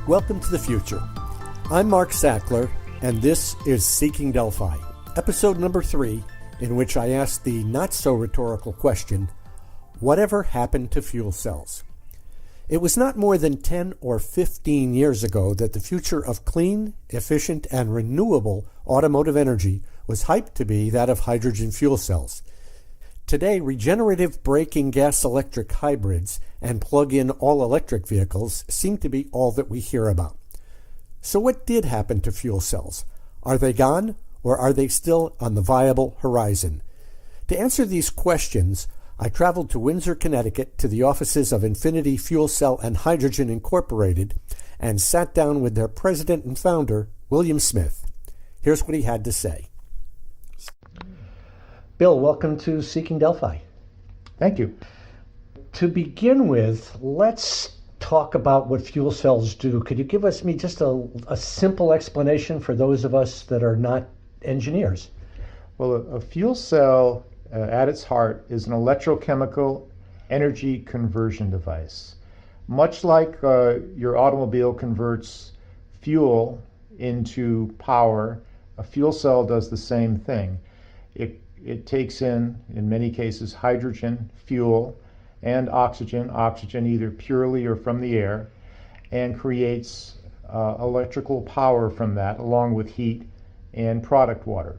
Welcome to the future. I'm Mark Sackler, and this is Seeking Delphi, episode number 3, in which I ask the not-so-rhetorical question, whatever happened to fuel cells? It was not more than 10 or 15 years ago that the future of clean, efficient, and renewable automotive energy was hyped to be that of hydrogen fuel cells. Today, regenerative braking gas-electric hybrids and plug-in all-electric vehicles seem to be all that we hear about. So what did happen to fuel cells? Are they gone, or are they still on the viable horizon? To answer these questions, I traveled to Windsor, Connecticut, to the offices of Infinity Fuel Cell and Hydrogen Incorporated, and sat down with their president and founder, William Smith. Here's what he had to say. Bill, welcome to Seeking Delphi. Thank you. To begin with, let's talk about what fuel cells do. Could you give us just a simple explanation for those of us that are not engineers? Well, a fuel cell at its heart is an electrochemical energy conversion device. Much like your automobile converts fuel into power, a fuel cell does the same thing. It takes in many cases, hydrogen, fuel, and oxygen either purely or from the air, and creates electrical power from that, along with heat and product water.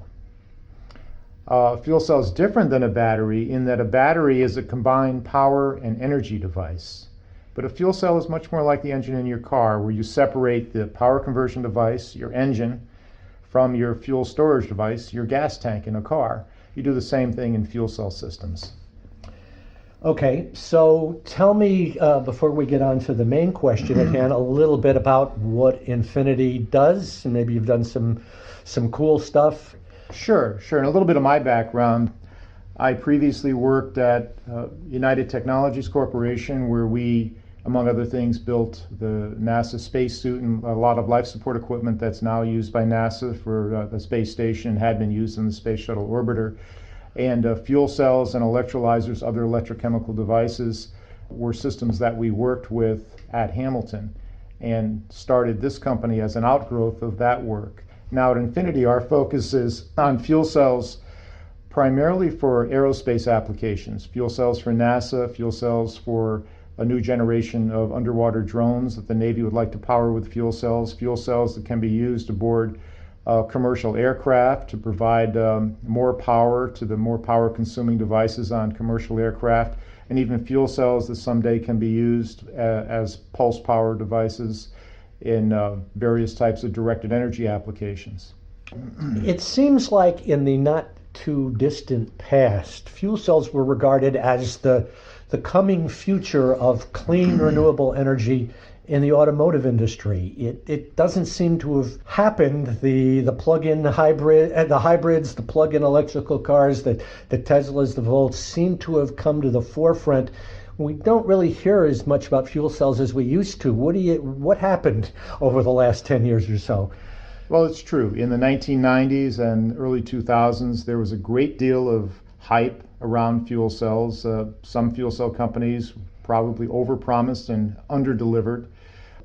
Fuel cell is different than a battery in that a battery is a combined power and energy device. But a fuel cell is much more like the engine in your car, where you separate the power conversion device, your engine, from your fuel storage device, your gas tank in a car. You do the same thing in fuel cell systems. Okay, so tell me, before we get on to the main question at hand, a little bit about what Infinity does, and maybe you've done some cool stuff. Sure. And a little bit of my background. I previously worked at United Technologies Corporation, where we, among other things, built the NASA spacesuit and a lot of life support equipment that's now used by NASA for the space station, had been used in the Space Shuttle Orbiter. And fuel cells and electrolyzers, other electrochemical devices, were systems that we worked with at Hamilton and started this company as an outgrowth of that work. Now at Infinity, our focus is on fuel cells primarily for aerospace applications, fuel cells for NASA, fuel cells for a new generation of underwater drones that the Navy would like to power with fuel cells that can be used aboard commercial aircraft to provide more power to the more power consuming devices on commercial aircraft, and even fuel cells that someday can be used as pulse power devices in various types of directed energy applications. It seems like in the not too distant past, fuel cells were regarded as the coming future of clean renewable energy in the automotive industry. It doesn't seem to have happened. The plug-in hybrid, the hybrids, the plug-in electrical cars, the Teslas, the Volts seem to have come to the forefront. We don't really hear as much about fuel cells as we used to. What happened over the last 10 years or so? Well, it's true. In the 1990s and early 2000s, there was a great deal of hype around fuel cells. Some fuel cell companies probably overpromised and underdelivered.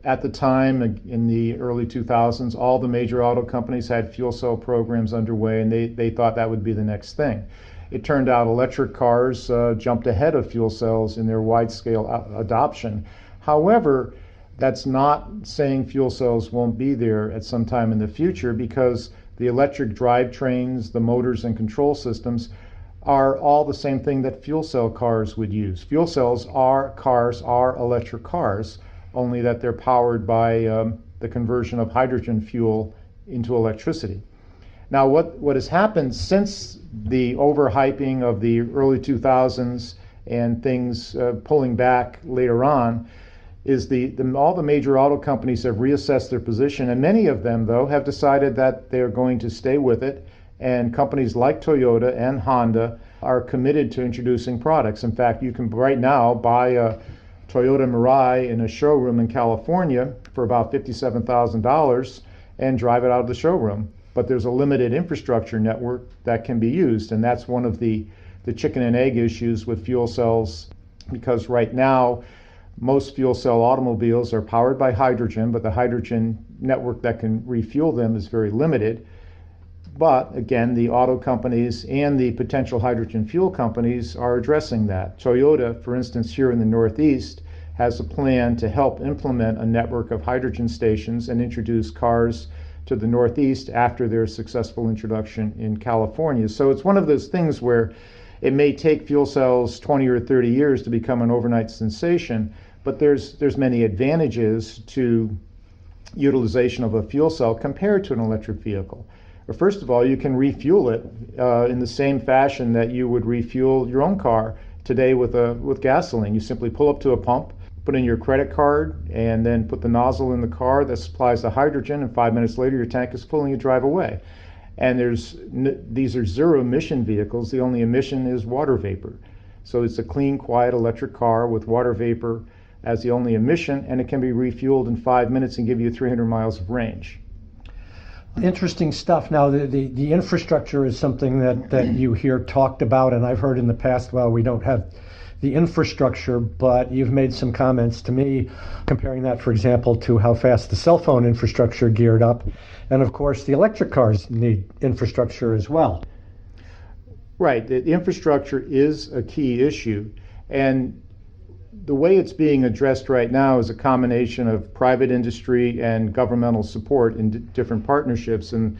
At the time, in the early 2000s, all the major auto companies had fuel cell programs underway, and they thought that would be the next thing. It turned out electric cars jumped ahead of fuel cells in their wide-scale adoption. However, that's not saying fuel cells won't be there at some time in the future, because the electric drivetrains, the motors and control systems are all the same thing that fuel cell cars would use. Fuel cells are electric cars, only that they're powered by the conversion of hydrogen fuel into electricity. Now, what has happened since the overhyping of the early 2000s and things pulling back later on is all the major auto companies have reassessed their position, and many of them, though, have decided that they're going to stay with it. And companies like Toyota and Honda are committed to introducing products. In fact, you can right now buy a Toyota Mirai in a showroom in California for about $57,000 and drive it out of the showroom. But there's a limited infrastructure network that can be used, and that's one of the chicken and egg issues with fuel cells, because right now most fuel cell automobiles are powered by hydrogen, but the hydrogen network that can refuel them is very limited. But again, the auto companies and the potential hydrogen fuel companies are addressing that. Toyota, for instance, here in the Northeast, has a plan to help implement a network of hydrogen stations and introduce cars to the Northeast after their successful introduction in California. So it's one of those things where it may take fuel cells 20 or 30 years to become an overnight sensation, but there's many advantages to utilization of a fuel cell compared to an electric vehicle. First of all, you can refuel it in the same fashion that you would refuel your own car today with gasoline. You simply pull up to a pump, put in your credit card, and then put the nozzle in the car that supplies the hydrogen, and 5 minutes later your tank is full and you drive away. And these are zero emission vehicles. The only emission is water vapor. So it's a clean, quiet electric car with water vapor as the only emission, and it can be refueled in 5 minutes and give you 300 miles of range. Interesting stuff. Now, the infrastructure is something that you hear talked about, and I've heard in the past, well, we don't have the infrastructure, but you've made some comments to me comparing that, for example, to how fast the cell phone infrastructure geared up. And of course, the electric cars need infrastructure as well. Right. The infrastructure is a key issue. And the way it's being addressed right now is a combination of private industry and governmental support in different partnerships. And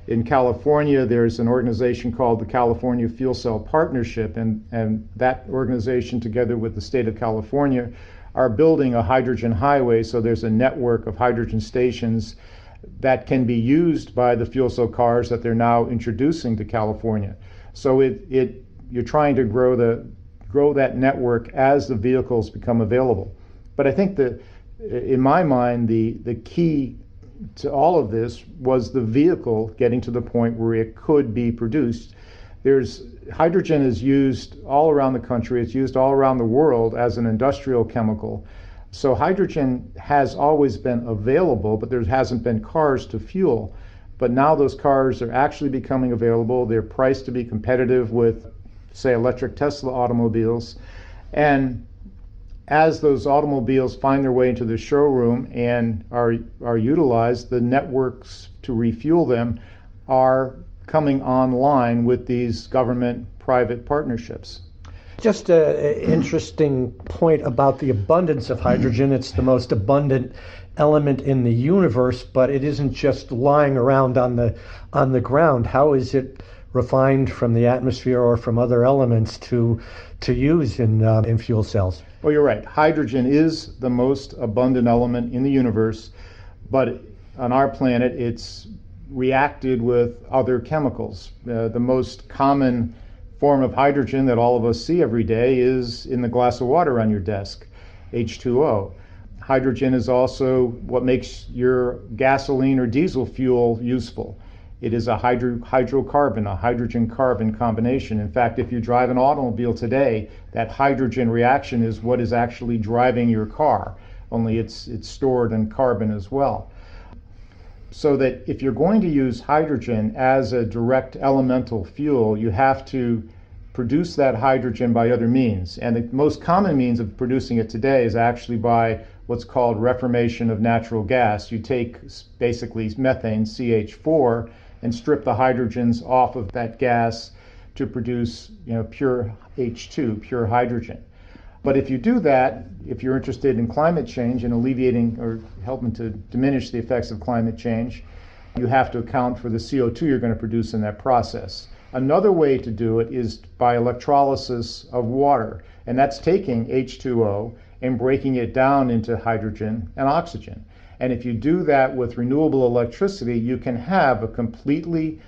in California, there's an organization called the California Fuel Cell Partnership, and that organization, together with the state of California, are building a hydrogen highway. So there's a network of hydrogen stations that can be used by the fuel cell cars that they're now introducing to California. So you're trying to grow that network as the vehicles become available. But I think that, in my mind, the key to all of this was the vehicle getting to the point where it could be produced. Hydrogen is used all around the country. It's used all around the world as an industrial chemical. So hydrogen has always been available, but there hasn't been cars to fuel. But now those cars are actually becoming available. They're priced to be competitive with, say, electric Tesla automobiles. And as those automobiles find their way into the showroom and are utilized, the networks to refuel them are coming online with these government-private partnerships. Just an interesting point about the abundance of hydrogen. It's the most abundant element in the universe, but it isn't just lying around on the ground. How is it refined from the atmosphere or from other elements to use in fuel cells? Well, you're right. Hydrogen is the most abundant element in the universe, but on our planet, it's reacted with other chemicals. The most common form of hydrogen that all of us see every day is in the glass of water on your desk, H2O. Hydrogen is also what makes your gasoline or diesel fuel useful. It is a hydrocarbon, a hydrogen-carbon combination. In fact, if you drive an automobile today, that hydrogen reaction is what is actually driving your car, only it's stored in carbon as well. So that if you're going to use hydrogen as a direct elemental fuel, you have to produce that hydrogen by other means. And the most common means of producing it today is actually by what's called reformation of natural gas. You take basically methane, CH4, and strip the hydrogens off of that gas to produce, pure H2, pure hydrogen. But if you do that, if you're interested in climate change and alleviating or helping to diminish the effects of climate change, you have to account for the CO2 you're going to produce in that process. Another way to do it is by electrolysis of water, and that's taking H2O and breaking it down into hydrogen and oxygen. And if you do that with renewable electricity, you can have a completely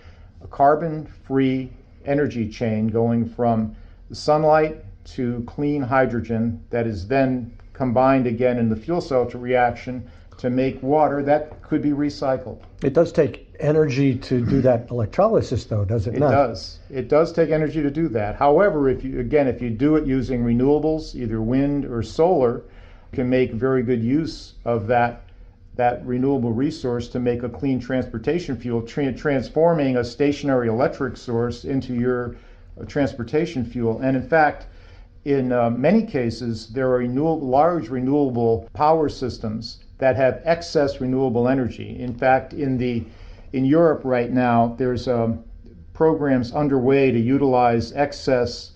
carbon-free energy chain going from sunlight to clean hydrogen that is then combined again in the fuel cell reaction to make water that could be recycled. It does take energy to do that electrolysis, though, does it not? It does. It does take energy to do that. However, if you do it using renewables, either wind or solar, you can make very good use of that renewable resource to make a clean transportation fuel, transforming a stationary electric source into your transportation fuel. And in fact, in many cases, there are large renewable power systems that have excess renewable energy. In fact, in Europe right now, there's programs underway to utilize excess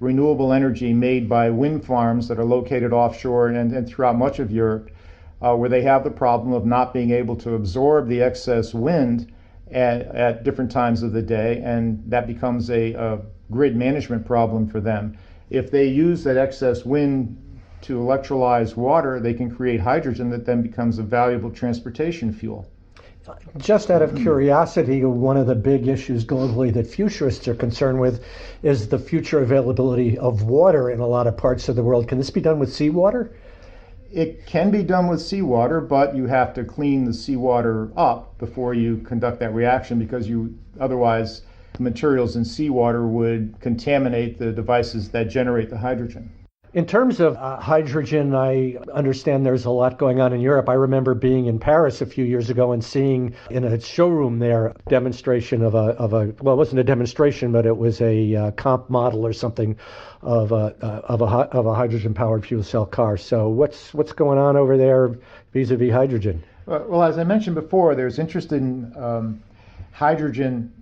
renewable energy made by wind farms that are located offshore and throughout much of Europe, where they have the problem of not being able to absorb the excess wind at different times of the day, and that becomes a grid management problem for them. If they use that excess wind to electrolyze water, they can create hydrogen that then becomes a valuable transportation fuel. Just out of curiosity, one of the big issues globally that futurists are concerned with is the future availability of water in a lot of parts of the world. Can this be done with seawater? It can be done with seawater, but you have to clean the seawater up before you conduct that reaction, because otherwise materials in seawater would contaminate the devices that generate the hydrogen. In terms of hydrogen, I understand there's a lot going on in Europe. I remember being in Paris a few years ago and seeing in a showroom there a demonstration of a well, it wasn't a demonstration, but it was a comp model or something of a hydrogen-powered fuel cell car. So what's going on over there vis-a-vis hydrogen? Well, as I mentioned before, there's interest in hydrogen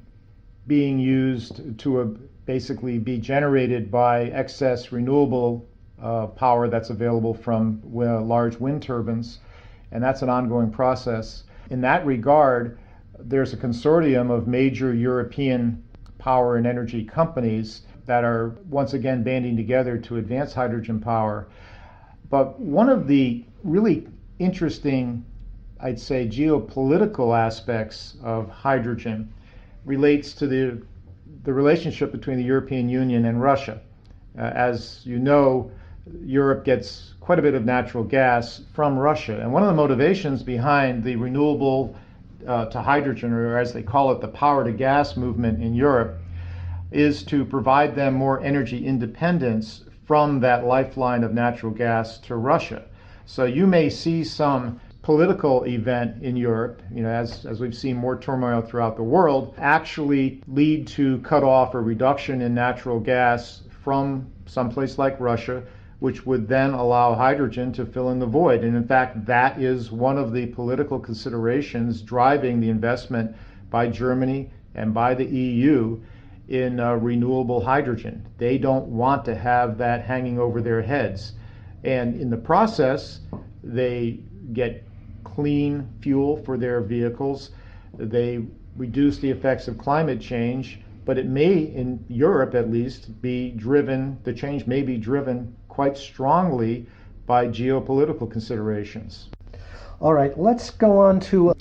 being used to basically be generated by excess renewable power that's available from large wind turbines, and that's an ongoing process. In that regard, there's a consortium of major European power and energy companies that are once again banding together to advance hydrogen power. But one of the really interesting, I'd say, geopolitical aspects of hydrogen relates to the relationship between the European Union and Russia. As you know, Europe gets quite a bit of natural gas from Russia. And one of the motivations behind the renewable to hydrogen, or as they call it, the power to gas movement in Europe, is to provide them more energy independence from that lifeline of natural gas to Russia. So you may see some political event in Europe, as we've seen more turmoil throughout the world, actually lead to cut off or reduction in natural gas from someplace like Russia, which would then allow hydrogen to fill in the void. And in fact, that is one of the political considerations driving the investment by Germany and by the EU in renewable hydrogen. They don't want to have that hanging over their heads. And in the process, they get clean fuel for their vehicles. They reduce the effects of climate change, but it may, in Europe at least, the change may be driven quite strongly by geopolitical considerations. All right, let's go on to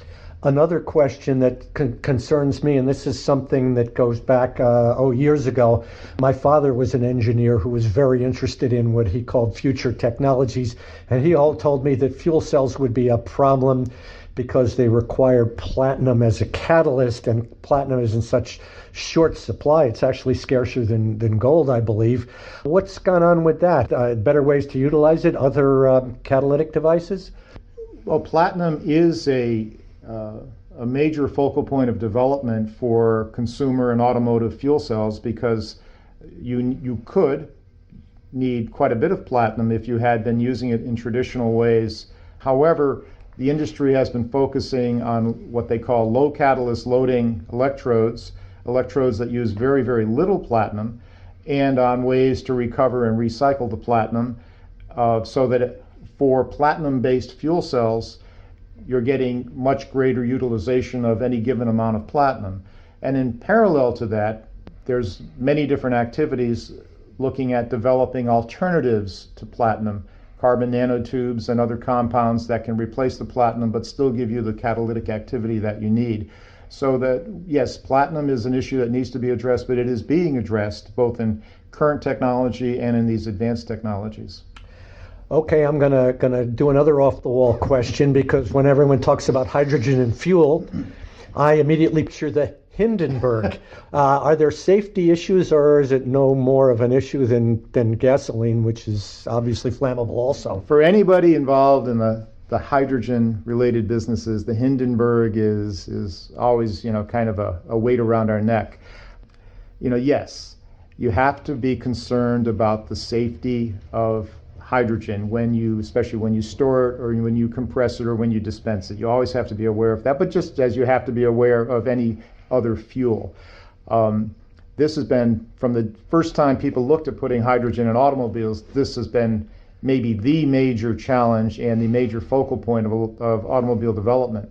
another question that concerns me, and this is something that goes back years ago. My father was an engineer who was very interested in what he called future technologies, and he all told me that fuel cells would be a problem because they required platinum as a catalyst, and platinum is in such short supply. It's actually scarcer than gold, I believe. What's gone on with that? Better ways to utilize it? Other catalytic devices? Well, platinum is a major focal point of development for consumer and automotive fuel cells, because you could need quite a bit of platinum if you had been using it in traditional ways. However, the industry has been focusing on what they call low catalyst loading electrodes that use very, very little platinum, and on ways to recover and recycle the platinum, so that for platinum-based fuel cells, you're getting much greater utilization of any given amount of platinum. And in parallel to that, there's many different activities looking at developing alternatives to platinum, carbon nanotubes and other compounds that can replace the platinum but still give you the catalytic activity that you need. So that, yes, platinum is an issue that needs to be addressed, but it is being addressed both in current technology and in these advanced technologies. Okay, I'm gonna do another off-the-wall question because when everyone talks about hydrogen and fuel, I immediately picture the Hindenburg. Are there safety issues, or is it no more of an issue than gasoline, which is obviously flammable also? For anybody involved in the hydrogen-related businesses, the Hindenburg is always, kind of a weight around our neck. Yes, you have to be concerned about the safety of hydrogen especially when you store it or when you compress it or when you dispense it. You always have to be aware of that, but just as you have to be aware of any other fuel. This has been, from the first time people looked at putting hydrogen in automobiles, this has been maybe the major challenge and the major focal point of automobile development.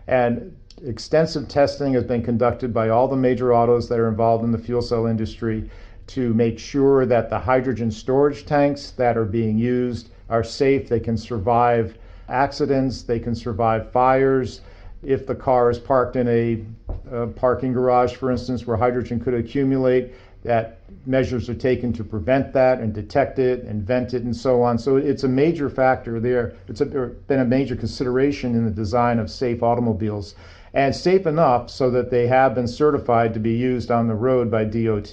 And extensive testing has been conducted by all the major autos that are involved in the fuel cell industry to make sure that the hydrogen storage tanks that are being used are safe. They can survive accidents, they can survive fires. If the car is parked in a parking garage, for instance, where hydrogen could accumulate, that measures are taken to prevent that and detect it and vent it and so on. So it's a major factor there. It's been a major consideration in the design of safe automobiles, and safe enough so that they have been certified to be used on the road by DOT.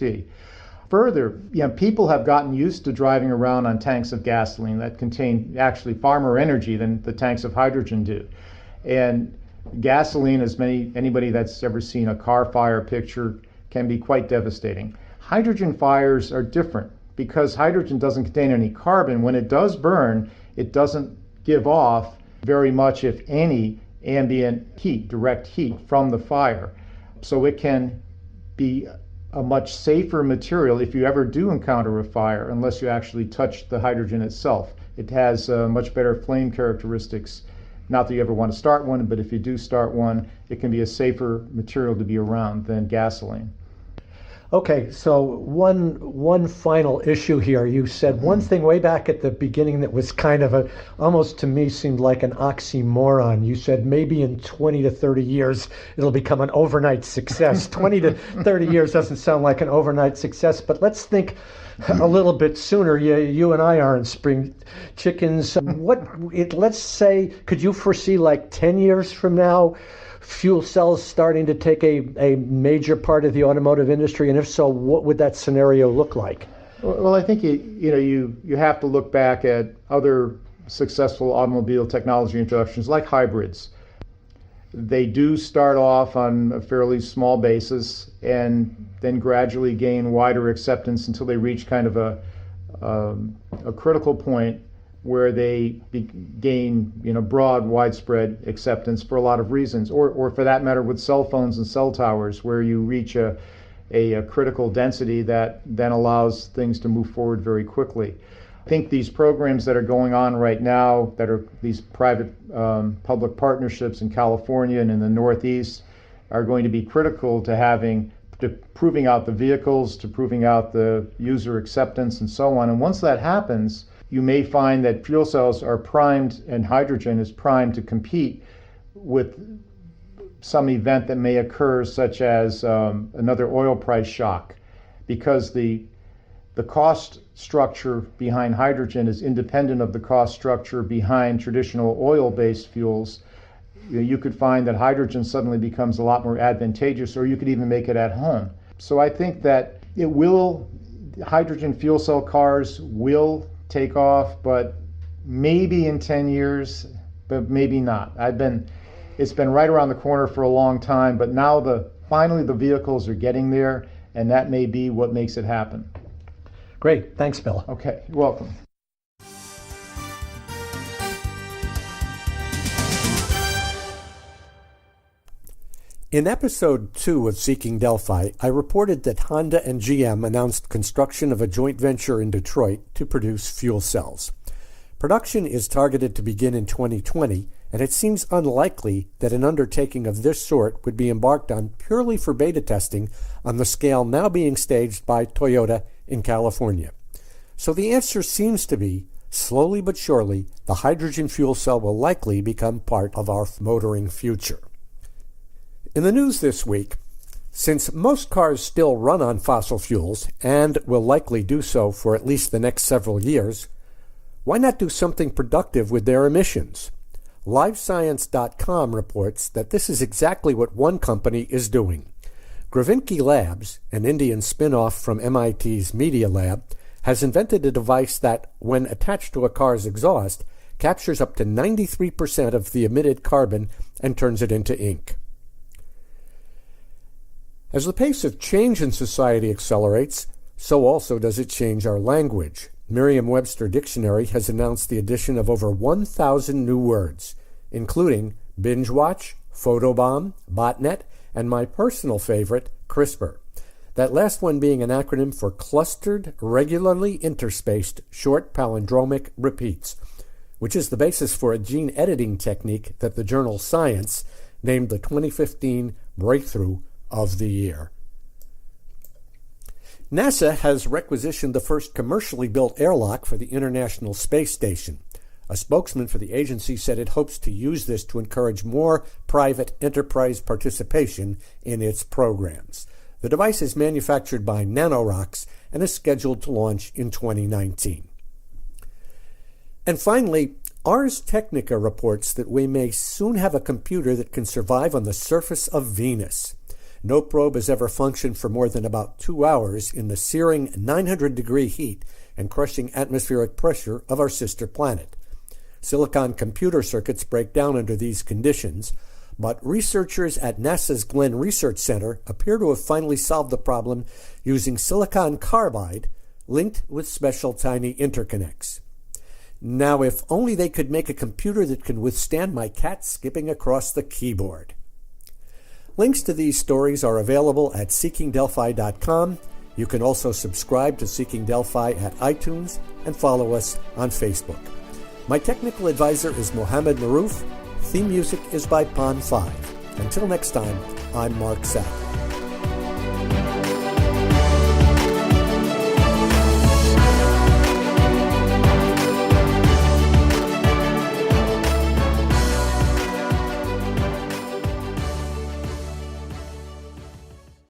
Further, people have gotten used to driving around on tanks of gasoline that contain actually far more energy than the tanks of hydrogen do. And gasoline, as anybody that's ever seen a car fire picture, can be quite devastating. Hydrogen fires are different because hydrogen doesn't contain any carbon. When it does burn, it doesn't give off very much, if any, ambient heat, direct heat from the fire. So it can be a much safer material if you ever do encounter a fire, unless you actually touch the hydrogen itself. It has much better flame characteristics. Not that you ever want to start one, but if you do start one, it can be a safer material to be around than gasoline. Okay, so one final issue here. You said one thing way back at the beginning that was kind of almost to me seemed like an oxymoron. You said maybe in 20 to 30 years it'll become an overnight success. 20 to 30 years doesn't sound like an overnight success, but let's think a little bit sooner. You and I aren't spring chickens. Let's say, could you foresee like 10 years from now fuel cells starting to take a major part of the automotive industry? And if so, what would that scenario look like? Well, I think you have to look back at other successful automobile technology introductions like hybrids. They do start off on a fairly small basis and then gradually gain wider acceptance until they reach kind of a critical point where they gain broad, widespread acceptance for a lot of reasons, or for that matter with cell phones and cell towers, where you reach a critical density that then allows things to move forward very quickly. I think these programs that are going on right now, that are these private public partnerships in California and in the Northeast, are going to be critical to proving out the vehicles, to proving out the user acceptance and so on. And once that happens, you may find that fuel cells are primed and hydrogen is primed to compete with some event that may occur, such as another oil price shock, because the cost structure behind hydrogen is independent of the cost structure behind traditional oil-based fuels. You could find that hydrogen suddenly becomes a lot more advantageous, or you could even make it at home. So I think that hydrogen fuel cell cars will take off, but maybe in 10 years, but maybe not. It's been right around the corner for a long time, but now finally the vehicles are getting there, and that may be what makes it happen. Great, thanks, Bill. Okay, you're welcome. In episode 2 of Seeking Delphi, I reported that Honda and GM announced construction of a joint venture in Detroit to produce fuel cells. Production is targeted to begin in 2020, and it seems unlikely that an undertaking of this sort would be embarked on purely for beta testing on the scale now being staged by Toyota in California. So the answer seems to be, slowly but surely, the hydrogen fuel cell will likely become part of our motoring future. In the news this week, since most cars still run on fossil fuels and will likely do so for at least the next several years, Why not do something productive with their emissions? LiveScience.com reports that this is exactly what one company is doing. Gravinki Labs, an Indian spin-off from MIT's Media Lab, has invented a device that, when attached to a car's exhaust, captures up to 93% of the emitted carbon and turns it into ink. As the pace of change in society accelerates, so also does it change our language. Merriam-Webster Dictionary has announced the addition of over 1,000 new words, including binge watch, photobomb, botnet, and my personal favorite, CRISPR. That last one being an acronym for Clustered Regularly Interspaced Short Palindromic Repeats, which is the basis for a gene editing technique that the journal Science named the 2015 Breakthrough of the Year. NASA has requisitioned the first commercially built airlock for the International Space Station. A spokesman for the agency said it hopes to use this to encourage more private enterprise participation in its programs. The device is manufactured by Nanorocks and is scheduled to launch in 2019. And finally, Ars Technica reports that we may soon have a computer that can survive on the surface of Venus. No probe has ever functioned for more than about 2 hours in the searing 900-degree heat and crushing atmospheric pressure of our sister planet. Silicon computer circuits break down under these conditions, but researchers at NASA's Glenn Research Center appear to have finally solved the problem using silicon carbide linked with special tiny interconnects. Now, if only they could make a computer that can withstand my cat skipping across the keyboard. Links to these stories are available at seekingdelphi.com. You can also subscribe to Seeking Delphi at iTunes and follow us on Facebook. My technical advisor is Mohammed Maroof. Theme music is by Pond 5. Until next time, I'm Mark Sackler.